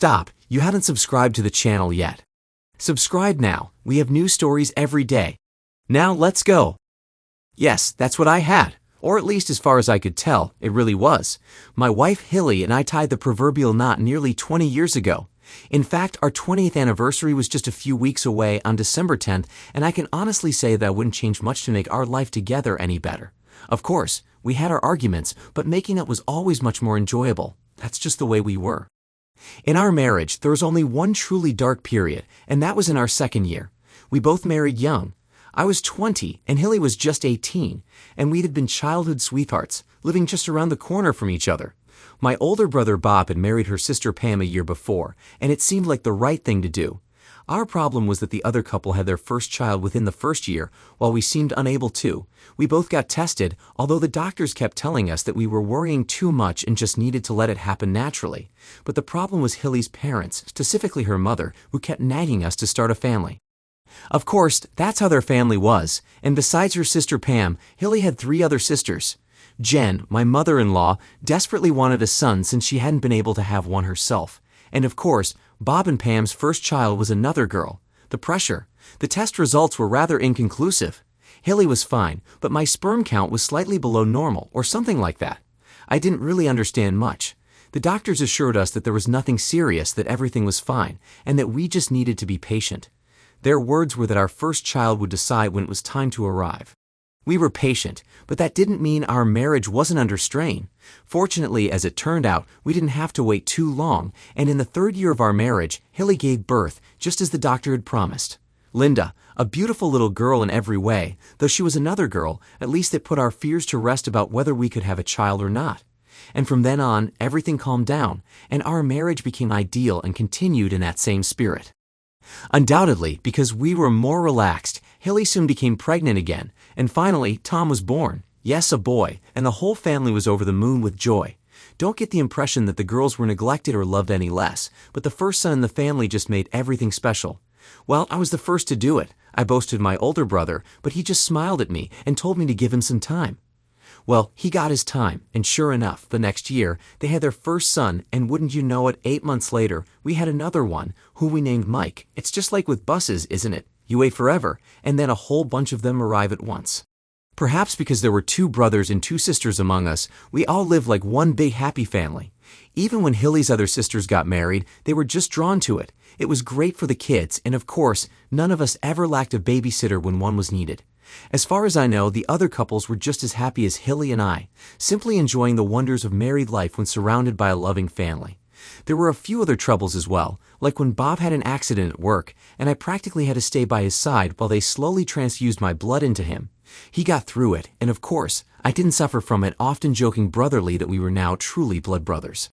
Stop, you haven't subscribed to the channel yet. Subscribe now, we have new stories every day. Now let's go. Yes, that's what I had, or at least as far as I could tell, it really was. My wife Hilly and I tied the proverbial knot nearly 20 years ago. In fact, our 20th anniversary was just a few weeks away on December 10th, and I can honestly say that I wouldn't change much to make our life together any better. Of course, we had our arguments, but making up was always much more enjoyable. That's just the way we were. In our marriage, there was only one truly dark period, and that was in our second year. We both married young. I was 20, and Hilly was just 18, and we'd have been childhood sweethearts, living just around the corner from each other. My older brother Bob had married her sister Pam a year before, and it seemed like the right thing to do. Our problem was that the other couple had their first child within the first year, while we seemed unable to. We both got tested, although the doctors kept telling us that we were worrying too much and just needed to let it happen naturally. But the problem was Hilly's parents, specifically her mother, who kept nagging us to start a family. Of course, that's how their family was, and besides her sister Pam, Hilly had 3 other sisters. Jen, my mother-in-law, desperately wanted a son since she hadn't been able to have one herself. And of course, Bob and Pam's first child was another girl. The pressure. The test results were rather inconclusive. Hilly was fine, but my sperm count was slightly below normal, or something like that. I didn't really understand much. The doctors assured us that there was nothing serious, that everything was fine, and that we just needed to be patient. Their words were that our first child would decide when it was time to arrive. We were patient, but that didn't mean our marriage wasn't under strain. Fortunately, as it turned out, we didn't have to wait too long, and in the 3rd year of our marriage, Hilly gave birth, just as the doctor had promised. Linda, a beautiful little girl in every way, though she was another girl, at least it put our fears to rest about whether we could have a child or not. And from then on, everything calmed down, and our marriage became ideal and continued in that same spirit. Undoubtedly, because we were more relaxed, Hilly soon became pregnant again, and finally, Tom was born. Yes, a boy, and the whole family was over the moon with joy. Don't get the impression that the girls were neglected or loved any less, but the first son in the family just made everything special. Well, I was the first to do it. I boasted my older brother, but he just smiled at me and told me to give him some time. Well, he got his time, and sure enough, the next year, they had their first son, and wouldn't you know it, 8 months later, we had another one, who we named Mike. It's just like with buses, isn't it? You wait forever, and then a whole bunch of them arrive at once. Perhaps because there were 2 brothers and 2 sisters among us, we all lived like one big happy family. Even when Hilly's other sisters got married, they were just drawn to it. It was great for the kids, and of course, none of us ever lacked a babysitter when one was needed. As far as I know, the other couples were just as happy as Hilly and I, simply enjoying the wonders of married life when surrounded by a loving family. There were a few other troubles as well, like when Bob had an accident at work, and I practically had to stay by his side while they slowly transfused my blood into him. He got through it, and of course, I didn't suffer from it, often joking brotherly that we were now truly blood brothers.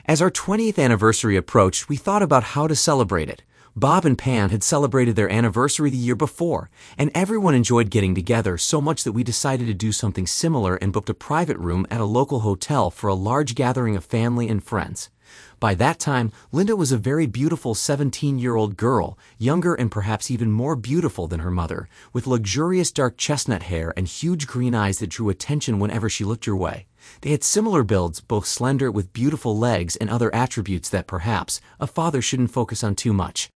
As our 20th anniversary approached, we thought about how to celebrate it. Bob and Pam had celebrated their anniversary the year before, and everyone enjoyed getting together so much that we decided to do something similar and booked a private room at a local hotel for a large gathering of family and friends. By that time, Linda was a very beautiful 17-year-old girl, younger and perhaps even more beautiful than her mother, with luxurious dark chestnut hair and huge green eyes that drew attention whenever she looked your way. They had similar builds, both slender with beautiful legs and other attributes that perhaps a father shouldn't focus on too much.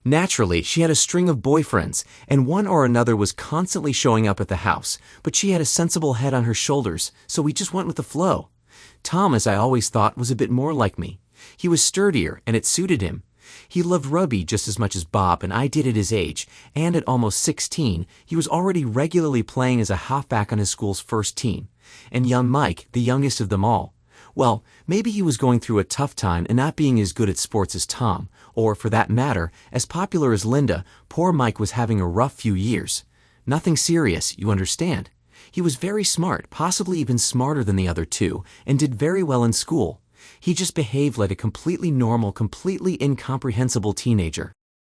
Naturally, she had a string of boyfriends, and one or another was constantly showing up at the house, but she had a sensible head on her shoulders, so we just went with the flow. Tom, as I always thought, was a bit more like me. He was sturdier, and it suited him. He loved rugby just as much as Bob, and I did at his age, and at almost 16, he was already regularly playing as a halfback on his school's first team. And young Mike, the youngest of them all. Well, maybe he was going through a tough time and not being as good at sports as Tom, or, for that matter, as popular as Linda. Poor Mike was having a rough few years. Nothing serious, you understand. He was very smart, possibly even smarter than the other 2, and did very well in school. He just behaved like a completely normal, completely incomprehensible teenager.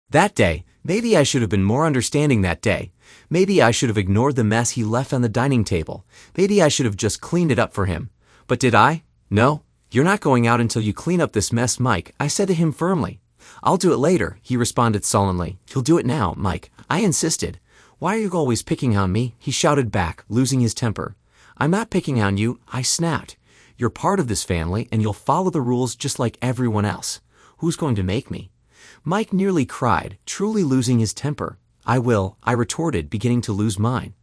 That day, maybe I should have been more understanding that day. Maybe I should have ignored the mess he left on the dining table. Maybe I should have just cleaned it up for him. But did I? No. You're not going out until you clean up this mess, Mike, I said to him firmly. I'll do it later, he responded sullenly. You'll do it now, Mike, I insisted. Why are you always picking on me? He shouted back, losing his temper. I'm not picking on you, I snapped. You're part of this family, and you'll follow the rules just like everyone else. Who's going to make me? Mike nearly cried, truly losing his temper. I will, I retorted, beginning to lose mine.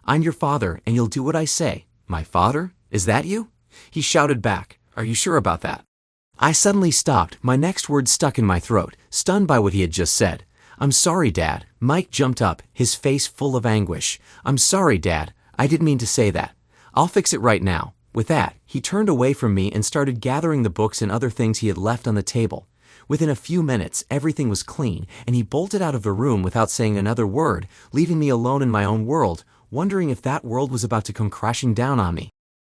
I'm your father, and you'll do what I say. My father? Is that you? He shouted back. Are you sure about that? I suddenly stopped, my next words stuck in my throat, stunned by what he had just said. I'm sorry, Dad. Mike jumped up, his face full of anguish. I'm sorry, Dad. I didn't mean to say that. I'll fix it right now. With that, he turned away from me and started gathering the books and other things he had left on the table. Within a few minutes, everything was clean, and he bolted out of the room without saying another word, leaving me alone in my own world, wondering if that world was about to come crashing down on me.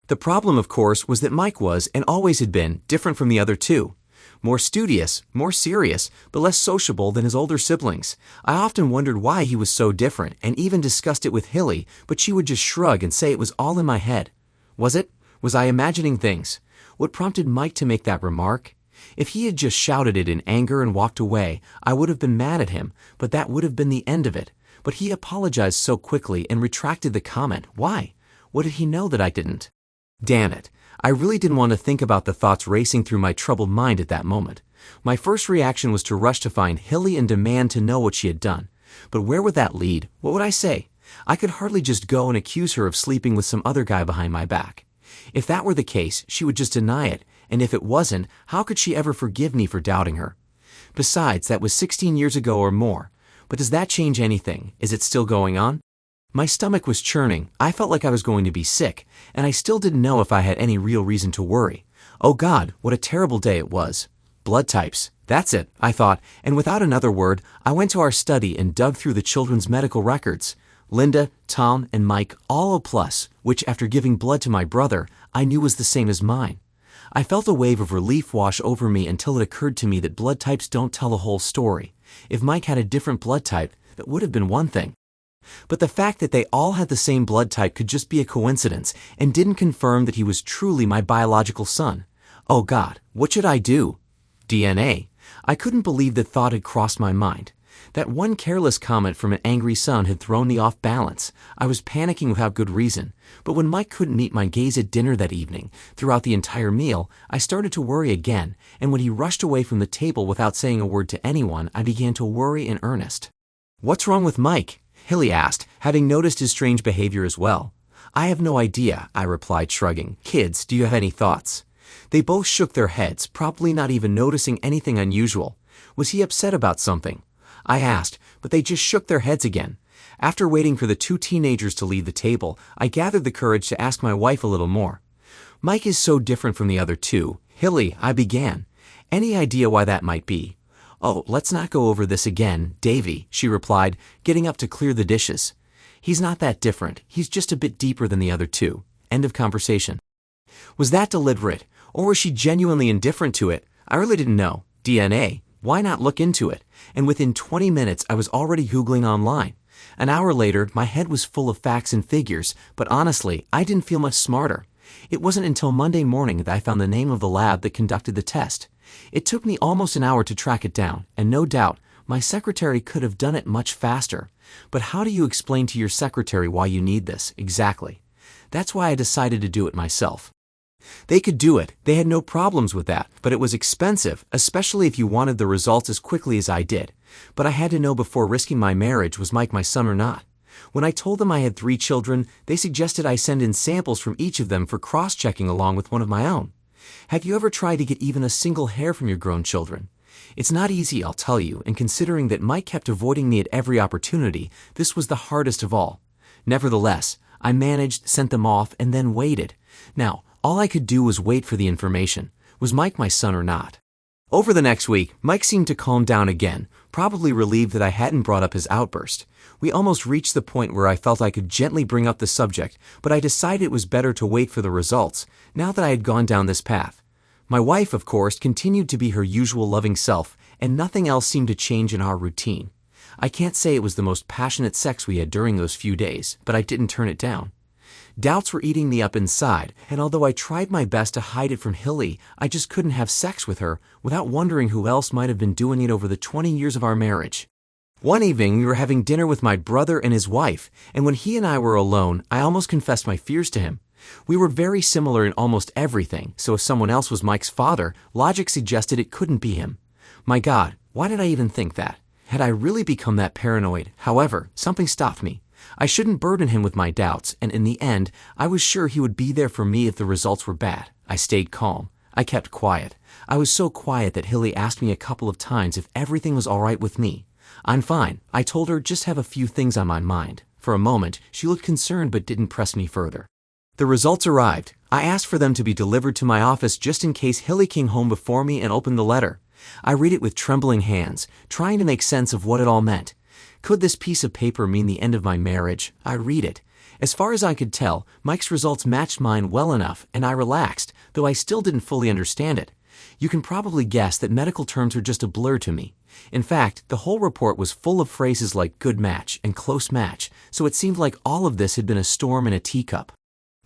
The problem, of course, was that Mike was, and always had been, different from the other two. More studious, more serious, but less sociable than his older siblings. I often wondered why he was so different, and even discussed it with Hilly, but she would just shrug and say it was all in my head. Was it? Was I imagining things? What prompted Mike to make that remark? If he had just shouted it in anger and walked away, I would have been mad at him, but that would have been the end of it. But he apologized so quickly and retracted the comment. Why? What did he know that I didn't? Damn it. I really didn't want to think about the thoughts racing through my troubled mind at that moment. My first reaction was to rush to find Hilly and demand to know what she had done. But where would that lead? What would I say? I could hardly just go and accuse her of sleeping with some other guy behind my back. If that were the case, she would just deny it, and if it wasn't, how could she ever forgive me for doubting her? Besides, that was 16 years ago or more. But does that change anything? Is it still going on? My stomach was churning, I felt like I was going to be sick, and I still didn't know if I had any real reason to worry. Oh God, what a terrible day it was. Blood types. That's it, I thought, and without another word, I went to our study and dug through the children's medical records. Linda, Tom, and Mike all O+, which after giving blood to my brother, I knew was the same as mine. I felt a wave of relief wash over me until it occurred to me that blood types don't tell the whole story. If Mike had a different blood type, that would have been one thing. But the fact that they all had the same blood type could just be a coincidence and didn't confirm that he was truly my biological son. Oh God, what should I do? DNA. I couldn't believe that thought had crossed my mind. That one careless comment from an angry son had thrown me off balance. I was panicking without good reason. But when Mike couldn't meet my gaze at dinner that evening, throughout the entire meal, I started to worry again, and when he rushed away from the table without saying a word to anyone, I began to worry in earnest. What's wrong with Mike? Hilly asked, having noticed his strange behavior as well. I have no idea, I replied, shrugging. Kids, do you have any thoughts? They both shook their heads, probably not even noticing anything unusual. Was he upset about something? I asked, but they just shook their heads again. After waiting for the two teenagers to leave the table, I gathered the courage to ask my wife a little more. Mike is so different from the other two. Hilly, I began. Any idea why that might be? Oh, let's not go over this again, Davy, she replied, getting up to clear the dishes. He's not that different. He's just a bit deeper than the other two. End of conversation. Was that deliberate, or was she genuinely indifferent to it? I really didn't know. DNA. Why not look into it? And within 20 minutes, I was already Googling online. An hour later, my head was full of facts and figures, but honestly, I didn't feel much smarter. It wasn't until Monday morning that I found the name of the lab that conducted the test. It took me almost an hour to track it down, and no doubt, my secretary could have done it much faster. But how do you explain to your secretary why you need this, exactly? That's why I decided to do it myself. They could do it, they had no problems with that, but it was expensive, especially if you wanted the results as quickly as I did. But I had to know before risking my marriage was Mike my son or not. When I told them I had 3 children, they suggested I send in samples from each of them for cross-checking along with one of my own. Have you ever tried to get even a single hair from your grown children? It's not easy, I'll tell you, and considering that Mike kept avoiding me at every opportunity, this was the hardest of all. Nevertheless, I managed, sent them off, and then waited. Now, all I could do was wait for the information. Was Mike my son or not? Over the next week, Mike seemed to calm down again, probably relieved that I hadn't brought up his outburst. We almost reached the point where I felt I could gently bring up the subject, but I decided it was better to wait for the results, now that I had gone down this path. My wife, of course, continued to be her usual loving self, and nothing else seemed to change in our routine. I can't say it was the most passionate sex we had during those few days, but I didn't turn it down. Doubts were eating me up inside, and although I tried my best to hide it from Hilly, I just couldn't have sex with her without wondering who else might have been doing it over the 20 years of our marriage. One evening, we were having dinner with my brother and his wife, and when he and I were alone, I almost confessed my fears to him. We were very similar in almost everything, so if someone else was Mike's father, logic suggested it couldn't be him. My God, why did I even think that? Had I really become that paranoid? However, something stopped me. I shouldn't burden him with my doubts, and in the end, I was sure he would be there for me if the results were bad. I stayed calm. I kept quiet. I was so quiet that Hilly asked me a couple of times if everything was all right with me. I'm fine. I told her just have a few things on my mind. For a moment, she looked concerned but didn't press me further. The results arrived. I asked for them to be delivered to my office just in case Hilly came home before me and opened the letter. I read it with trembling hands, trying to make sense of what it all meant. Could this piece of paper mean the end of my marriage? I read it. As far as I could tell, Mike's results matched mine well enough, and I relaxed, though I still didn't fully understand it. You can probably guess that medical terms are just a blur to me. In fact, the whole report was full of phrases like good match and close match, so it seemed like all of this had been a storm in a teacup.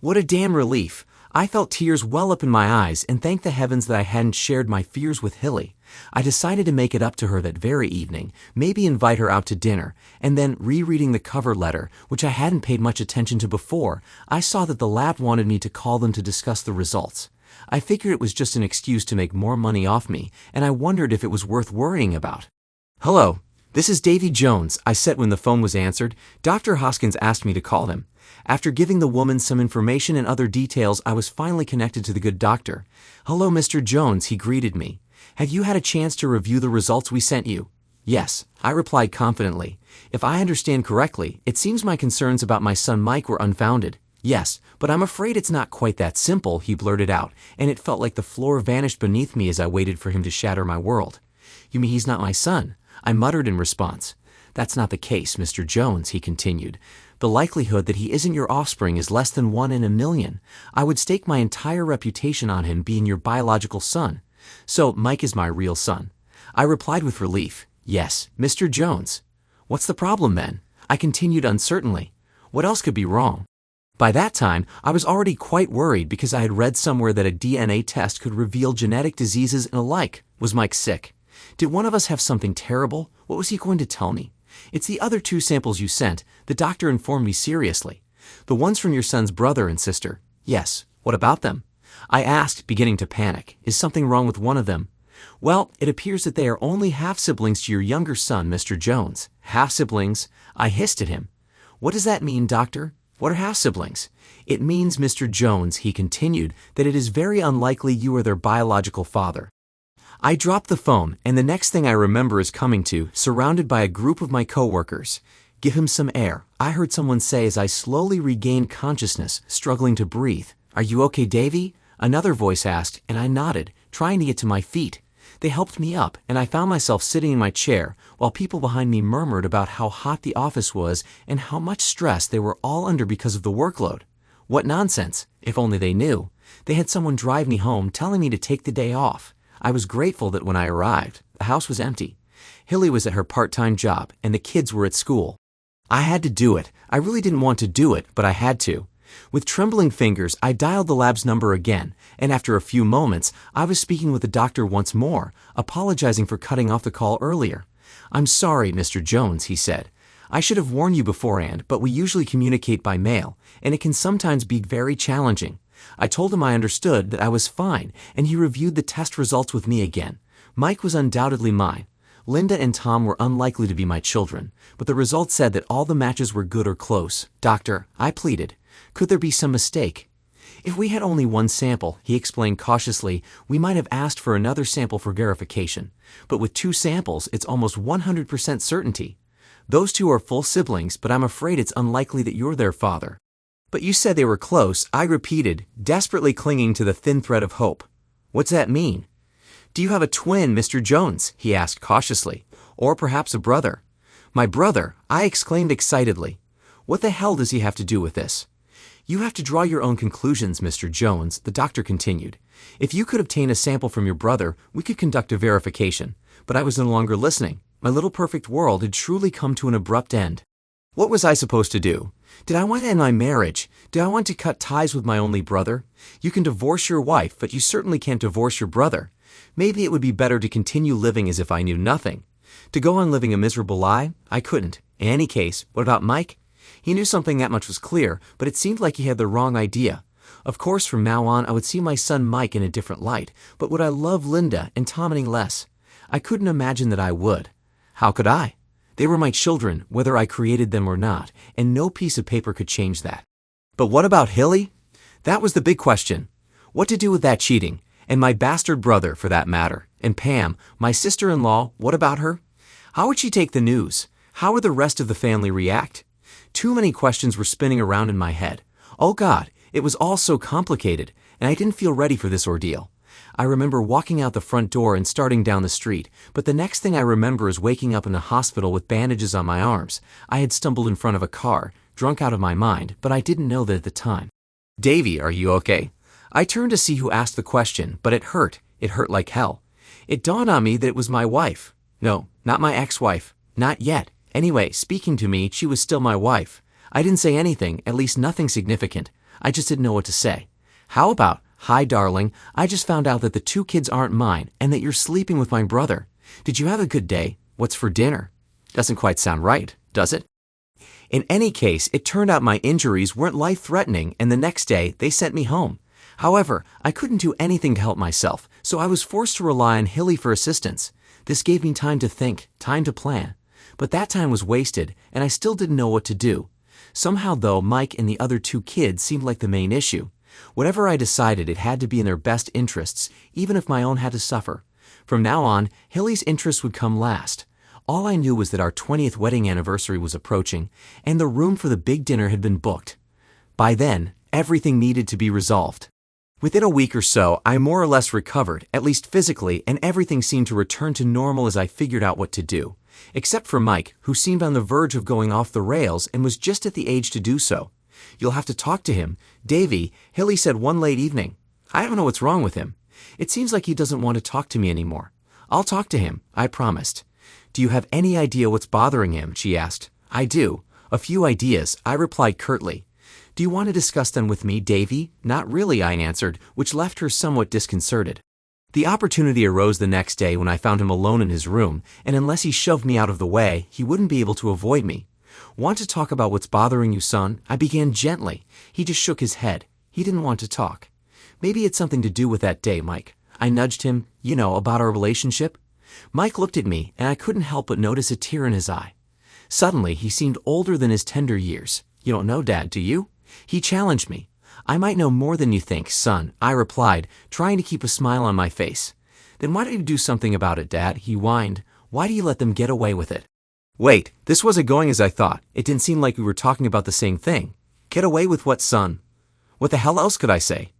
What a damn relief! I felt tears well up in my eyes and thanked the heavens that I hadn't shared my fears with Hilly. I decided to make it up to her that very evening, maybe invite her out to dinner, and then rereading the cover letter, which I hadn't paid much attention to before, I saw that the lab wanted me to call them to discuss the results. I figured it was just an excuse to make more money off me, and I wondered if it was worth worrying about. "Hello, this is Davy Jones," I said when the phone was answered. Dr. Hoskins asked me to call him. After giving the woman some information and other details, I was finally connected to the good doctor. "Hello, Mr. Jones," he greeted me. "Have you had a chance to review the results we sent you?" "Yes," I replied confidently. "If I understand correctly, it seems my concerns about my son Mike were unfounded." "Yes, but I'm afraid it's not quite that simple," he blurted out, and it felt like the floor vanished beneath me as I waited for him to shatter my world. "You mean he's not my son?" I muttered in response. "That's not the case, Mr. Jones," he continued. "The likelihood that he isn't your offspring is less than 1 in a million. I would stake my entire reputation on him being your biological son. So Mike is my real son." I replied with relief. "Yes, Mr. Jones." "What's the problem then?" I continued uncertainly. What else could be wrong? By that time, I was already quite worried because I had read somewhere that a DNA test could reveal genetic diseases and alike. Was Mike sick? Did one of us have something terrible? What was he going to tell me? "It's the other 2 samples you sent," the doctor informed me seriously. "The ones from your son's brother and sister." "Yes. What about them?" I asked, beginning to panic. "Is something wrong with one of them?" "Well, it appears that they are only half-siblings to your younger son, Mr. Jones." "Half-siblings?" I hissed at him. "What does that mean, doctor? What are half-siblings?" "It means, Mr. Jones," he continued, "that it is very unlikely you are their biological father." I dropped the phone, and the next thing I remember is coming to, surrounded by a group of my coworkers. "Give him some air," I heard someone say as I slowly regained consciousness, struggling to breathe. "Are you okay, Davy?" Another voice asked, and I nodded, trying to get to my feet. They helped me up, and I found myself sitting in my chair, while people behind me murmured about how hot the office was and how much stress they were all under because of the workload. What nonsense! If only they knew. They had someone drive me home, telling me to take the day off. I was grateful that when I arrived, the house was empty. Hilly was at her part-time job, and the kids were at school. I had to do it. I really didn't want to do it, but I had to. With trembling fingers, I dialed the lab's number again, and after a few moments, I was speaking with the doctor once more, apologizing for cutting off the call earlier. "I'm sorry, Mr. Jones," he said. "I should have warned you beforehand, but we usually communicate by mail, and it can sometimes be very challenging." I told him I understood, that I was fine, and he reviewed the test results with me again. Mike was undoubtedly mine. Linda and Tom were unlikely to be my children, but the results said that all the matches were good or close. "Doctor," I pleaded, "could there be some mistake?" "If we had only 1 sample," he explained cautiously, "we might have asked for another sample for verification. But with 2 samples, it's almost 100% certainty. Those 2 are full siblings, but I'm afraid it's unlikely that you're their father." "But you said they were close," I repeated, desperately clinging to the thin thread of hope. "What's that mean?" "Do you have a twin, Mr. Jones?" he asked cautiously. "Or perhaps a brother?" "My brother!" I exclaimed excitedly. "What the hell does he have to do with this?" "You have to draw your own conclusions, Mr. Jones," the doctor continued. "If you could obtain a sample from your brother, we could conduct a verification." But I was no longer listening. My little perfect world had truly come to an abrupt end. What was I supposed to do? Did I want to end my marriage? Did I want to cut ties with my only brother? You can divorce your wife, but you certainly can't divorce your brother. Maybe it would be better to continue living as if I knew nothing. To go on living a miserable lie? I couldn't. In any case, what about Mike? He knew something, that much was clear, but it seemed like he had the wrong idea. Of course, from now on, I would see my son Mike in a different light, but would I love Linda and Tom any less? I couldn't imagine that I would. How could I? They were my children, whether I created them or not, and no piece of paper could change that. But what about Hilly? That was the big question. What to do with that cheating? And my bastard brother, for that matter. And Pam, my sister-in-law, what about her? How would she take the news? How would the rest of the family react? Too many questions were spinning around in my head. Oh God, it was all so complicated, and I didn't feel ready for this ordeal. I remember walking out the front door and starting down the street, but the next thing I remember is waking up in a hospital with bandages on my arms. I had stumbled in front of a car, drunk out of my mind, but I didn't know that at the time. Davy, are you okay? I turned to see who asked the question, but it hurt. It hurt like hell. It dawned on me that it was my wife. No, not my ex-wife. Not yet. Anyway, speaking to me, she was still my wife. I didn't say anything, at least nothing significant. I just didn't know what to say. How about, "Hi, darling, I just found out that the 2 kids aren't mine and that you're sleeping with my brother. Did you have a good day? What's for dinner?" Doesn't quite sound right, does it? In any case, it turned out my injuries weren't life-threatening, and the next day, they sent me home. However, I couldn't do anything to help myself, so I was forced to rely on Hilly for assistance. This gave me time to think, time to plan. But that time was wasted, and I still didn't know what to do. Somehow, though, Mike and the other 2 kids seemed like the main issue. Whatever I decided, it had to be in their best interests, even if my own had to suffer. From now on, Hilly's interests would come last. All I knew was that our 20th wedding anniversary was approaching, and the room for the big dinner had been booked. By then, everything needed to be resolved. Within a week or so, I more or less recovered, at least physically, and everything seemed to return to normal as I figured out what to do. Except for Mike, who seemed on the verge of going off the rails and was just at the age to do so. "You'll have to talk to him. Davy," Hilly said one late evening. "I don't know what's wrong with him. It seems like he doesn't want to talk to me anymore." "I'll talk to him," I promised. "Do you have any idea what's bothering him?" she asked. "I do. A few ideas," I replied curtly. "Do you want to discuss them with me, Davy?" "Not really," I answered, which left her somewhat disconcerted. The opportunity arose the next day when I found him alone in his room, and unless he shoved me out of the way, he wouldn't be able to avoid me. "Want to talk about what's bothering you, son?" I began gently. He just shook his head. He didn't want to talk. "Maybe it's something to do with that day, Mike." I nudged him, about our relationship. Mike looked at me, and I couldn't help but notice a tear in his eye. Suddenly, he seemed older than his tender years. "You don't know, Dad, do you?" He challenged me. "I might know more than you think, son," I replied, trying to keep a smile on my face. "Then why don't you do something about it, Dad?" he whined. "Why do you let them get away with it?" Wait, this wasn't going as I thought. It didn't seem like we were talking about the same thing. "Get away with what, son?" What the hell else could I say?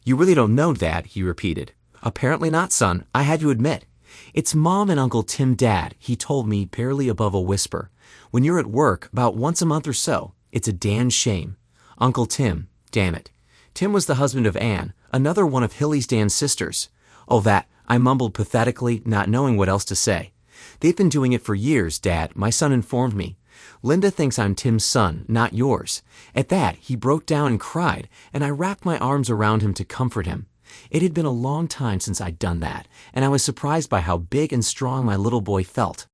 "You really don't know, Dad," he repeated. "Apparently not, son," I had to admit. "It's Mom and Uncle Tim, Dad," he told me barely above a whisper. "When you're at work, about once a month or so, it's a damn shame. Uncle Tim, damn it." Tim was the husband of Anne, another one of Hilly's Dan's sisters. "Oh, that," I mumbled pathetically, not knowing what else to say. "They've been doing it for years, Dad," my son informed me. "Linda thinks I'm Tim's son, not yours." At that, he broke down and cried, and I wrapped my arms around him to comfort him. It had been a long time since I'd done that, and I was surprised by how big and strong my little boy felt.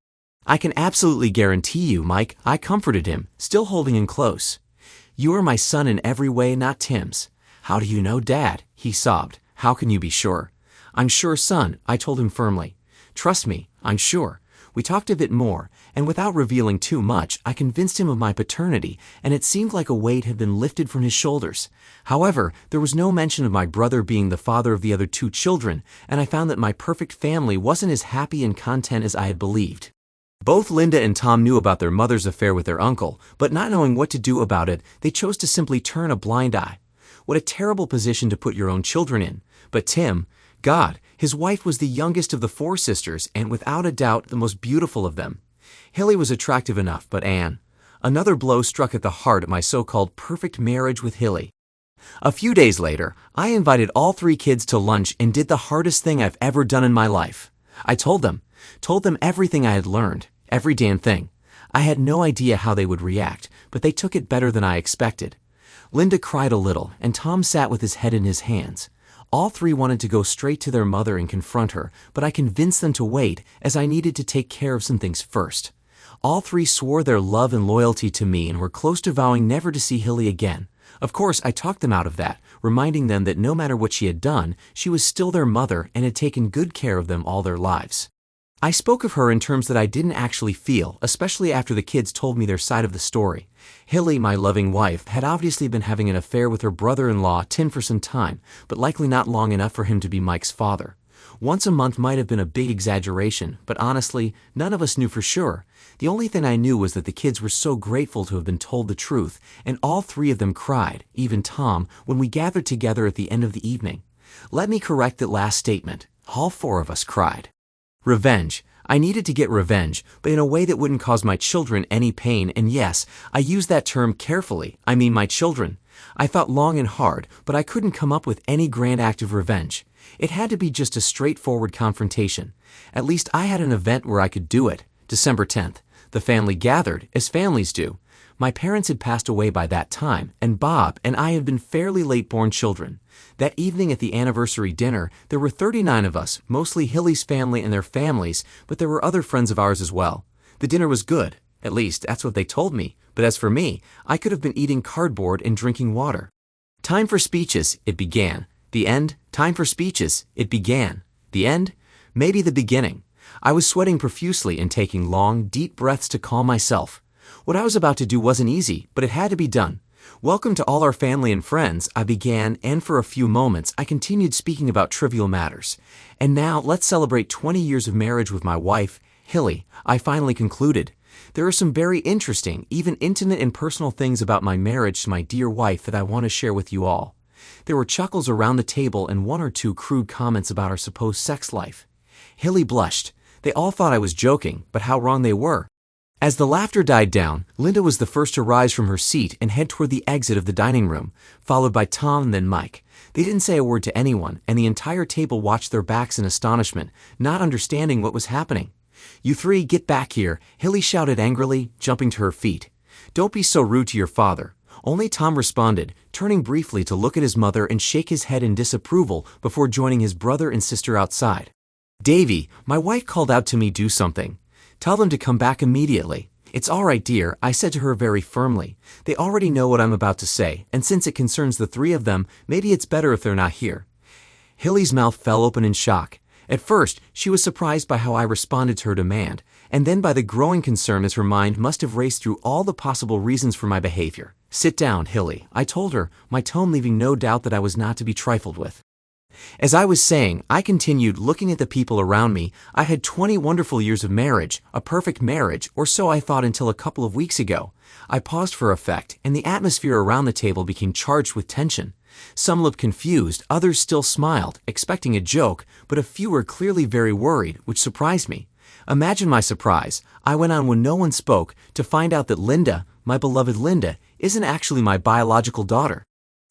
"I can absolutely guarantee you, Mike," I comforted him, still holding him close. "You are my son in every way, not Tim's." "How do you know, Dad?" he sobbed. "How can you be sure?" "I'm sure, son," I told him firmly. "Trust me, I'm sure." We talked a bit more, and without revealing too much, I convinced him of my paternity, and it seemed like a weight had been lifted from his shoulders. However, there was no mention of my brother being the father of the other 2 children, and I found that my perfect family wasn't as happy and content as I had believed. Both Linda and Tom knew about their mother's affair with their uncle, but not knowing what to do about it, they chose to simply turn a blind eye. What a terrible position to put your own children in. But Tim, God, his wife was the youngest of the 4 sisters, and without a doubt the most beautiful of them. Hilly was attractive enough, but Anne. Another blow struck at the heart of my so-called perfect marriage with Hilly. A few days later, I invited all 3 kids to lunch and did the hardest thing I've ever done in my life. I told them everything I had learned, every damn thing. I had no idea how they would react, but they took it better than I expected. Linda cried a little, and Tom sat with his head in his hands. All 3 wanted to go straight to their mother and confront her, but I convinced them to wait, as I needed to take care of some things first. All 3 swore their love and loyalty to me and were close to vowing never to see Hilly again. Of course, I talked them out of that, reminding them that no matter what she had done, she was still their mother and had taken good care of them all their lives. I spoke of her in terms that I didn't actually feel, especially after the kids told me their side of the story. Hilly, my loving wife, had obviously been having an affair with her brother-in-law Tim for some time, but likely not long enough for him to be Mike's father. Once a month might have been a big exaggeration, but honestly, none of us knew for sure. The only thing I knew was that the kids were so grateful to have been told the truth, and all three of them cried, even Tom, when we gathered together at the end of the evening. Let me correct that last statement. All four of us cried. Revenge. I needed to get revenge, but in a way that wouldn't cause my children any pain, and yes, I use that term carefully. I mean my children. I thought long and hard, but I couldn't come up with any grand act of revenge. It had to be just a straightforward confrontation. At least I had an event where I could do it. December 10th. The family gathered, as families do. My parents had passed away by that time, and Bob and I had been fairly late-born children. That evening at the anniversary dinner, there were 39 of us, mostly Hilly's family and their families, but there were other friends of ours as well. The dinner was good. At least, that's what they told me. But as for me, I could have been eating cardboard and drinking water. Time for speeches, it began. The end. Time for speeches, it began. The end? Maybe the beginning. I was sweating profusely and taking long, deep breaths to calm myself. What I was about to do wasn't easy, but it had to be done. Welcome to all our family and friends, I began, and for a few moments I continued speaking about trivial matters. And now let's celebrate 20 years of marriage with my wife, Hilly, I finally concluded. There are some very interesting, even intimate and personal things about my marriage to my dear wife that I want to share with you all. There were chuckles around the table and one or two crude comments about our supposed sex life. Hilly blushed. They all thought I was joking, but how wrong they were. As the laughter died down, Linda was the first to rise from her seat and head toward the exit of the dining room, followed by Tom and then Mike. They didn't say a word to anyone, and the entire table watched their backs in astonishment, not understanding what was happening. "You three, get back here," Hilly shouted angrily, jumping to her feet. "Don't be so rude to your father." Only Tom responded, turning briefly to look at his mother and shake his head in disapproval before joining his brother and sister outside. "Davy," my wife called out to me, "do something. Tell them to come back immediately." "It's all right, dear," I said to her very firmly. "They already know what I'm about to say, and since it concerns the three of them, maybe it's better if they're not here." Hilly's mouth fell open in shock. At first, she was surprised by how I responded to her demand, and then by the growing concern as her mind must have raced through all the possible reasons for my behavior. "Sit down, Hilly," I told her, my tone leaving no doubt that I was not to be trifled with. As I was saying, I continued looking at the people around me. I had 20 wonderful years of marriage, a perfect marriage, or so I thought until a couple of weeks ago. I paused for effect, and the atmosphere around the table became charged with tension. Some looked confused, others still smiled, expecting a joke, but a few were clearly very worried, which surprised me. Imagine my surprise, I went on when no one spoke, to find out that Linda, my beloved Linda, isn't actually my biological daughter.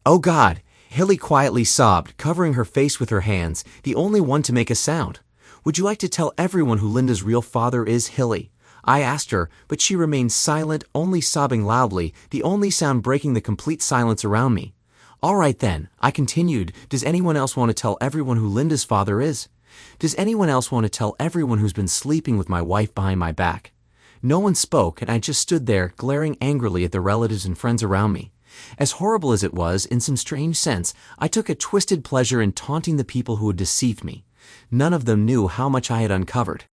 "Oh God!" Hilly quietly sobbed, covering her face with her hands, the only one to make a sound. "Would you like to tell everyone who Linda's real father is, Hilly?" I asked her, but she remained silent, only sobbing loudly, the only sound breaking the complete silence around me. "All right then," I continued, "does anyone else want to tell everyone who Linda's father is? Does anyone else want to tell everyone who's been sleeping with my wife behind my back?" No one spoke, and I just stood there, glaring angrily at the relatives and friends around me. As horrible as it was, in some strange sense, I took a twisted pleasure in taunting the people who had deceived me. None of them knew how much I had uncovered.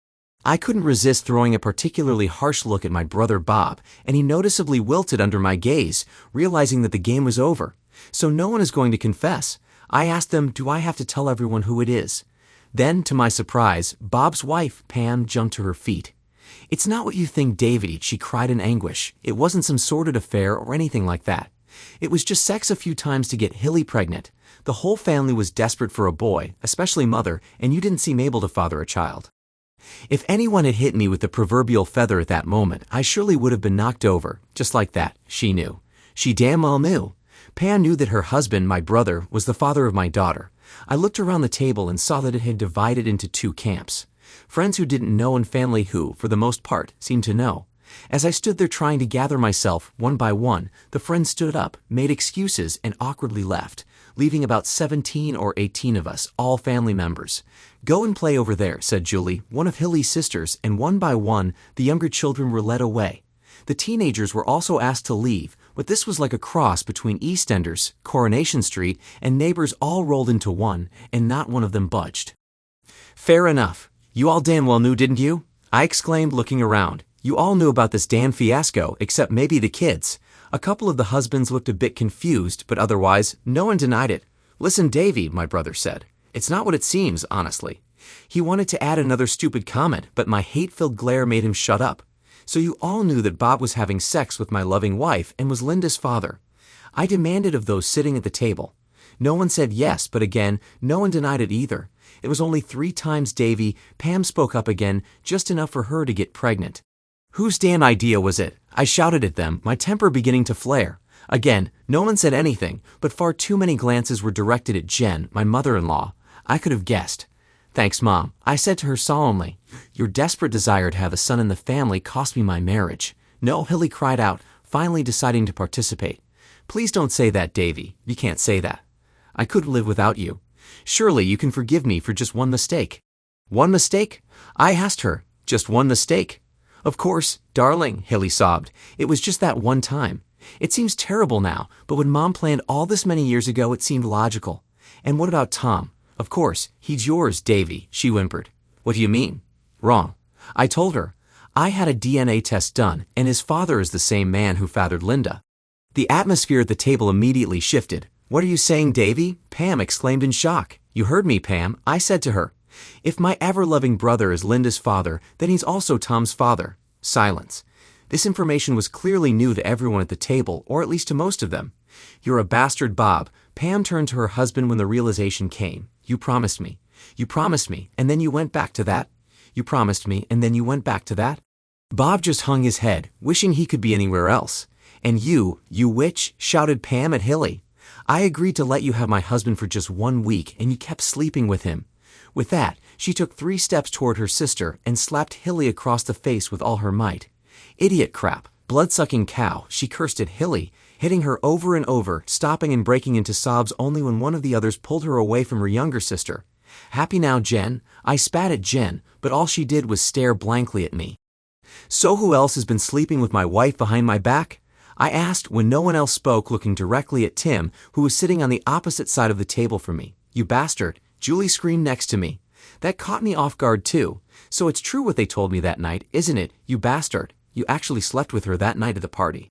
I couldn't resist throwing a particularly harsh look at my brother Bob, and he noticeably wilted under my gaze, realizing that the game was over. "So no one is going to confess." I asked them, "Do I have to tell everyone who it is?" Then, to my surprise, Bob's wife, Pam, jumped to her feet. "It's not what you think, Davy," she cried in anguish. "It wasn't some sordid affair or anything like that. It was just sex a few times to get Hilly pregnant. The whole family was desperate for a boy, especially Mother, and you didn't seem able to father a child." If anyone had hit me with the proverbial feather at that moment, I surely would have been knocked over, just like that. She knew. She damn well knew. Pam knew that her husband, my brother, was the father of my daughter. I looked around the table and saw that it had divided into two camps. Friends who didn't know and family who, for the most part, seemed to know. As I stood there trying to gather myself, one by one, the friends stood up, made excuses, and awkwardly left, leaving about 17 or 18 of us, all family members. "Go and play over there," said Julie, one of Hilly's sisters, and one by one, the younger children were led away. The teenagers were also asked to leave, but this was like a cross between EastEnders, Coronation Street, and Neighbors all rolled into one, and not one of them budged. "Fair enough. You all damn well knew, didn't you? I exclaimed, looking around. You all knew about this damn fiasco, except maybe the kids. A couple of the husbands looked a bit confused, but otherwise, no one denied it. Listen, Davy, my brother said. It's not what it seems, honestly. He wanted to add another stupid comment, but my hate-filled glare made him shut up. So you all knew that Bob was having sex with my loving wife and was Linda's father. I demanded of those sitting at the table. No one said yes, but again, no one denied it either. It was only 3 times, Davy. Pam spoke up again, just enough for her to get pregnant. Whose damn idea was it? I shouted at them, my temper beginning to flare. Again, no one said anything, but far too many glances were directed at Jen, my mother-in-law. I could have guessed. Thanks, Mom, I said to her solemnly. Your desperate desire to have a son in the family cost me my marriage. No, Hilly cried out, finally deciding to participate. Please don't say that, Davy. You can't say that. I couldn't live without you. Surely you can forgive me for just one mistake. One mistake? I asked her. Just one mistake? Of course, darling, Hilly sobbed. It was just that one time. It seems terrible now, but when Mom planned all this many years ago, it seemed logical. And what about Tom? Of course, he's yours, Davy, she whimpered. What do you mean? Wrong. I told her. I had a DNA test done, and his father is the same man who fathered Linda. The atmosphere at the table immediately shifted. What are you saying, Davy? Pam exclaimed in shock. You heard me, Pam, I said to her. If my ever-loving brother is Linda's father, then he's also Tom's father. Silence. This information was clearly new to everyone at the table, or at least to most of them. You're a bastard, Bob. Pam turned to her husband when the realization came. You promised me. You promised me, and then you went back to that? You promised me, and then you went back to that? Bob just hung his head, wishing he could be anywhere else. And you witch, shouted Pam at Hilly. I agreed to let you have my husband for just 1 week, and you kept sleeping with him. With that, she took 3 steps toward her sister and slapped Hilly across the face with all her might. Idiot crap, blood-sucking cow, she cursed at Hilly, hitting her over and over, stopping and breaking into sobs only when one of the others pulled her away from her younger sister. Happy now, Jen? I spat at Jen, but all she did was stare blankly at me. So who else has been sleeping with my wife behind my back? I asked when no one else spoke, looking directly at Tim, who was sitting on the opposite side of the table from me. You bastard, Julie screamed next to me. That caught me off guard too. So it's true what they told me that night, isn't it, you bastard? You actually slept with her that night at the party.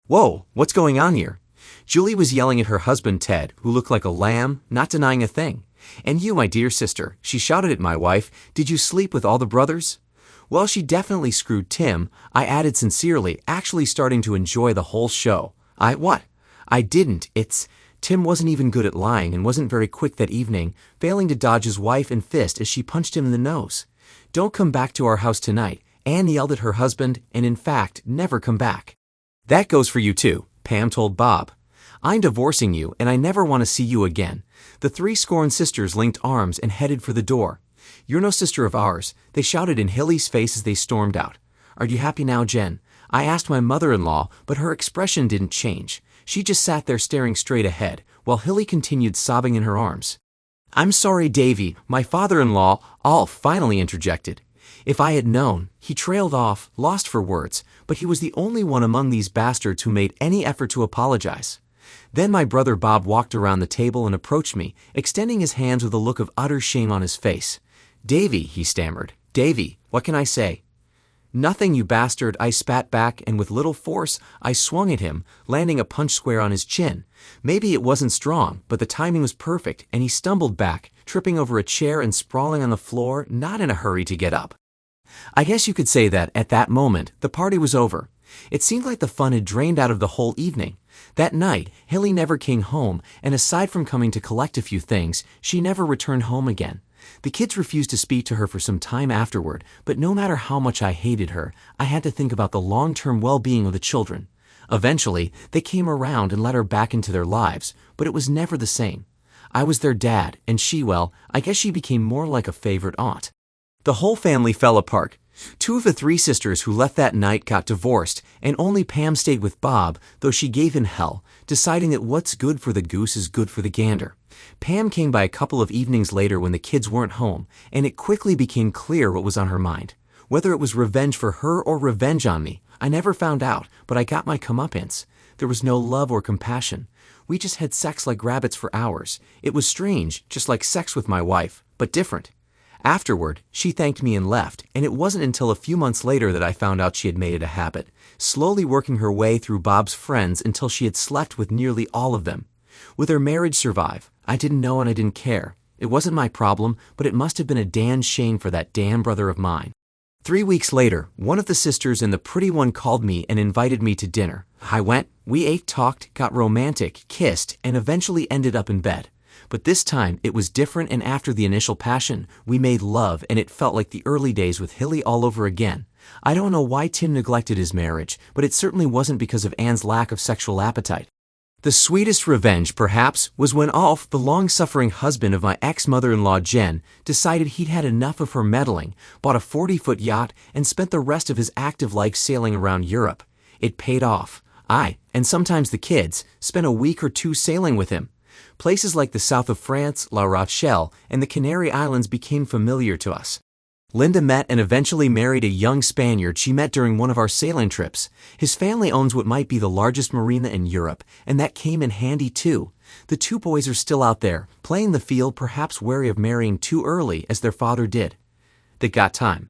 Whoa, what's going on here? Julie was yelling at her husband Ted, who looked like a lamb, not denying a thing. And you, my dear sister, she shouted at my wife, did you sleep with all the brothers? Well, she definitely screwed Tim, I added sincerely, actually starting to enjoy the whole show. What? I didn't, Tim wasn't even good at lying and wasn't very quick that evening, failing to dodge his wife and fist as she punched him in the nose. Don't come back to our house tonight, Anne yelled at her husband, and in fact, never come back. That goes for you too, Pam told Bob. I'm divorcing you, and I never want to see you again. The 3 scorned sisters linked arms and headed for the door. You're no sister of ours, they shouted in Hilly's face as they stormed out. Are you happy now, Jen? I asked my mother-in-law, but her expression didn't change. She just sat there staring straight ahead, while Hilly continued sobbing in her arms. I'm sorry, Davy, my father-in-law, all finally interjected. If I had known, he trailed off, lost for words, but he was the only one among these bastards who made any effort to apologize. Then my brother Bob walked around the table and approached me, extending his hands with a look of utter shame on his face. Davy, he stammered. Davy, what can I say? Nothing, you bastard, I spat back, and with little force, I swung at him, landing a punch square on his chin. Maybe it wasn't strong, but the timing was perfect, and he stumbled back, tripping over a chair and sprawling on the floor, not in a hurry to get up. I guess you could say that, at that moment, the party was over. It seemed like the fun had drained out of the whole evening. That night, Hilly never came home, and aside from coming to collect a few things, she never returned home again. The kids refused to speak to her for some time afterward, but no matter how much I hated her, I had to think about the long-term well-being of the children. Eventually, they came around and let her back into their lives, but it was never the same. I was their dad, and she, well, I guess she became more like a favorite aunt. The whole family fell apart. 2 of the 3 sisters who left that night got divorced, and only Pam stayed with Bob, though she gave him hell, deciding that what's good for the goose is good for the gander. Pam came by a couple of evenings later when the kids weren't home, and it quickly became clear what was on her mind. Whether it was revenge for her or revenge on me, I never found out, but I got my comeuppance. There was no love or compassion. We just had sex like rabbits for hours. It was strange, just like sex with my wife, but different. Afterward, she thanked me and left, and it wasn't until a few months later that I found out she had made it a habit, slowly working her way through Bob's friends until she had slept with nearly all of them. Would their marriage survive? I didn't know and I didn't care. It wasn't my problem, but it must have been a damn shame for that damn brother of mine. 3 weeks later, one of the sisters and the pretty one called me and invited me to dinner. I went, we ate, talked, got romantic, kissed, and eventually ended up in bed. But this time, it was different, and after the initial passion, we made love and it felt like the early days with Hilly all over again. I don't know why Tim neglected his marriage, but it certainly wasn't because of Anne's lack of sexual appetite. The sweetest revenge, perhaps, was when Alf, the long-suffering husband of my ex-mother-in-law Jen, decided he'd had enough of her meddling, bought a 40-foot yacht, and spent the rest of his active life sailing around Europe. It paid off. I, and sometimes the kids, spent a week or two sailing with him. Places like the south of France, La Rochelle, and the Canary Islands became familiar to us. Linda met and eventually married a young Spaniard she met during one of our sailing trips. His family owns what might be the largest marina in Europe, and that came in handy too. The two boys are still out there, playing the field, perhaps wary of marrying too early as their father did. They got time.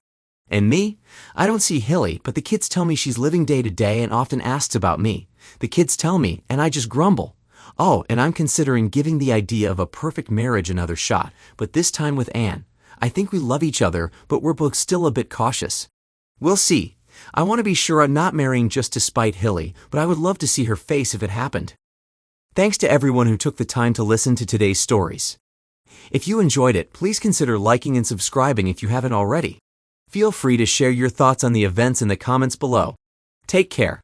And me? I don't see Hilly, but the kids tell me she's living day to day and often asks about me. The kids tell me, and I just grumble. Oh, and I'm considering giving the idea of a perfect marriage another shot, but this time with Anne. I think we love each other, but we're both still a bit cautious. We'll see. I want to be sure I'm not marrying just to spite Hilly, but I would love to see her face if it happened. Thanks to everyone who took the time to listen to today's stories. If you enjoyed it, please consider liking and subscribing if you haven't already. Feel free to share your thoughts on the events in the comments below. Take care.